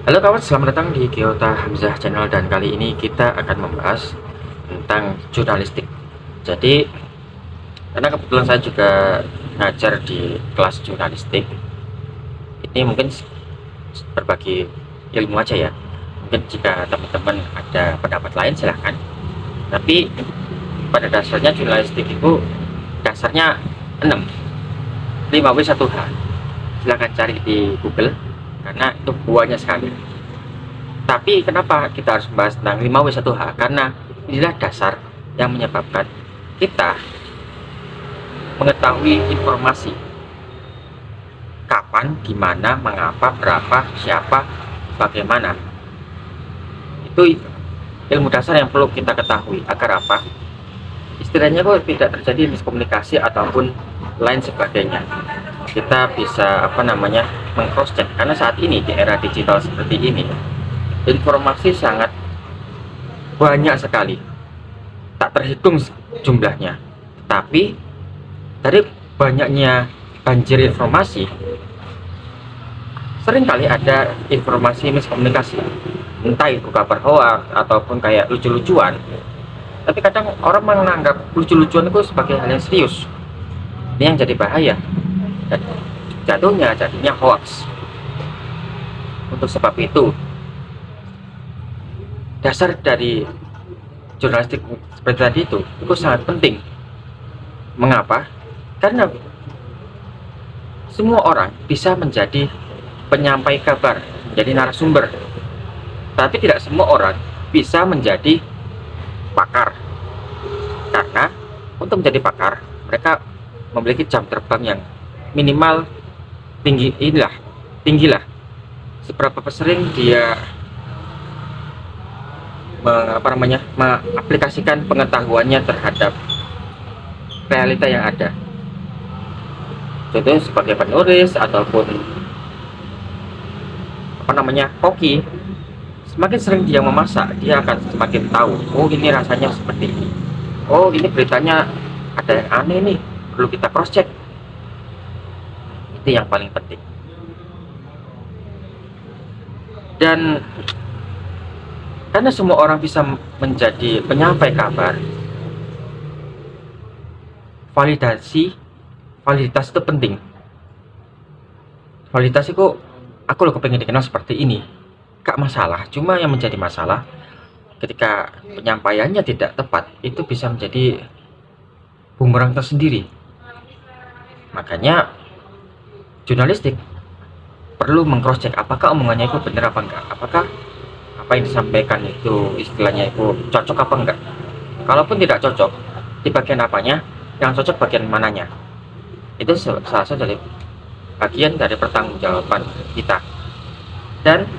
Halo kawan, selamat datang di Gyota Hamzah Channel, dan kali ini kita akan membahas tentang jurnalistik. Jadi, karena kebetulan saya juga ngajar di kelas jurnalistik, ini mungkin berbagi ilmu aja ya. Mungkin jika teman-teman ada pendapat lain silahkan. Tapi pada dasarnya jurnalistik itu dasarnya 6 5W1H. Silahkan cari di Google karena itu banyak sekali. Tapi kenapa kita harus membahas tentang 5W1H? Karena inilah dasar yang menyebabkan kita mengetahui informasi kapan, gimana, mengapa, berapa, siapa, bagaimana. Itu ilmu dasar yang perlu kita ketahui. Agar apa? Istilahnya kok tidak terjadi miskomunikasi ataupun lain sebagainya. Kita bisa meng-cross check, karena saat ini di era digital seperti ini informasi sangat banyak sekali, tak terhitung jumlahnya. Tapi dari banyaknya banjir informasi, seringkali ada informasi miskomunikasi, entah itu kabar hoax ataupun kayak lucu-lucuan. Tapi kadang orang menganggap lucu-lucuan itu sebagai hal yang serius. Ini yang jadi bahaya, dan jadinya hoax. Untuk sebab itu, dasar dari jurnalistik seperti tadi itu sangat penting. Mengapa? Karena semua orang bisa menjadi penyampai kabar, menjadi narasumber, tapi tidak semua orang bisa menjadi pakar. Karena untuk menjadi pakar, mereka memiliki jam terbang yang minimal tinggilah. Seberapa sering dia mengaplikasikan pengetahuannya terhadap realita yang ada. Contohnya sebagai penulis ataupun hoki, semakin sering dia memasak, dia akan semakin tahu, oh ini rasanya seperti ini, oh ini beritanya ada yang aneh nih, perlu kita cross check. Itu yang paling penting. Dan karena semua orang bisa menjadi penyampai kabar, validitas itu penting. Validitas itu, aku lo kepengen dikenal seperti ini, gak masalah. Cuma yang menjadi masalah ketika penyampaiannya tidak tepat, itu bisa menjadi bumerang tersendiri. Makanya jurnalistik perlu meng-cross check apakah omongannya itu benar apa enggak, apakah apa yang disampaikan itu istilahnya itu cocok apa enggak. Kalaupun tidak cocok di bagian apanya, yang cocok bagian mananya. Itu salah satu dari bagian dari pertanggungjawaban kita. Dan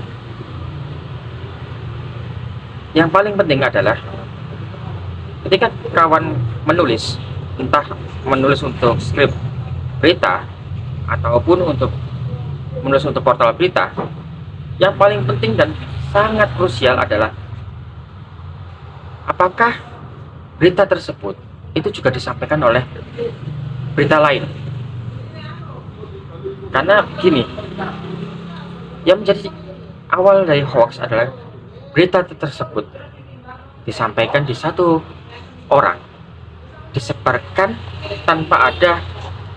yang paling penting adalah ketika kawan menulis, entah menulis untuk skrip berita ataupun menulis untuk portal berita, yang paling penting dan sangat krusial adalah apakah berita tersebut itu juga disampaikan oleh berita lain. Karena gini, yang menjadi awal dari hoax adalah berita tersebut disampaikan di satu orang, disebarkan tanpa ada,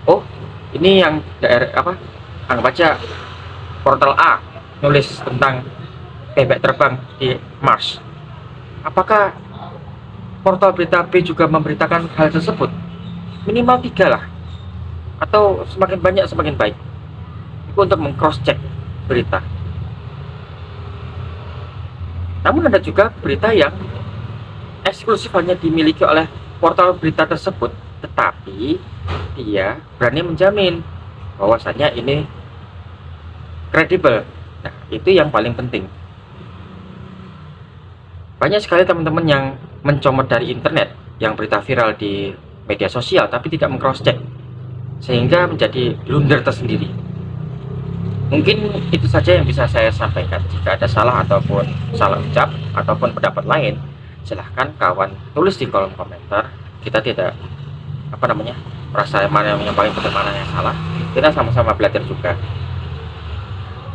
oh ini yang anggap aja portal A nulis tentang bebek terbang di Mars. Apakah portal berita B juga memberitakan hal tersebut? Minimal 3 lah, atau semakin banyak semakin baik. Itu untuk meng-cross check berita. Namun ada juga berita yang eksklusif hanya dimiliki oleh portal berita tersebut, tetapi dia berani menjamin bahwasannya ini kredibel. Nah, itu yang paling penting. Banyak sekali teman-teman yang mencomot dari internet yang berita viral di media sosial tapi tidak meng-cross check, sehingga menjadi blunder tersendiri. Mungkin itu saja yang bisa saya sampaikan. Jika ada salah ataupun salah ucap ataupun pendapat lain, silahkan kawan tulis di kolom komentar. Kita tidak merasa mana yang paling benar, mana yang salah. Kita sama-sama belajar juga.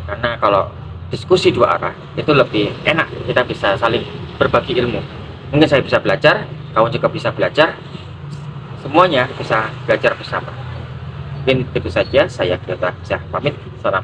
Karena kalau diskusi dua arah itu lebih enak, kita bisa saling berbagi ilmu. Mungkin saya bisa belajar, kamu juga bisa belajar, semuanya bisa belajar bersama. Mungkin itu saja, saya Giyota Hamzah pamit, salam.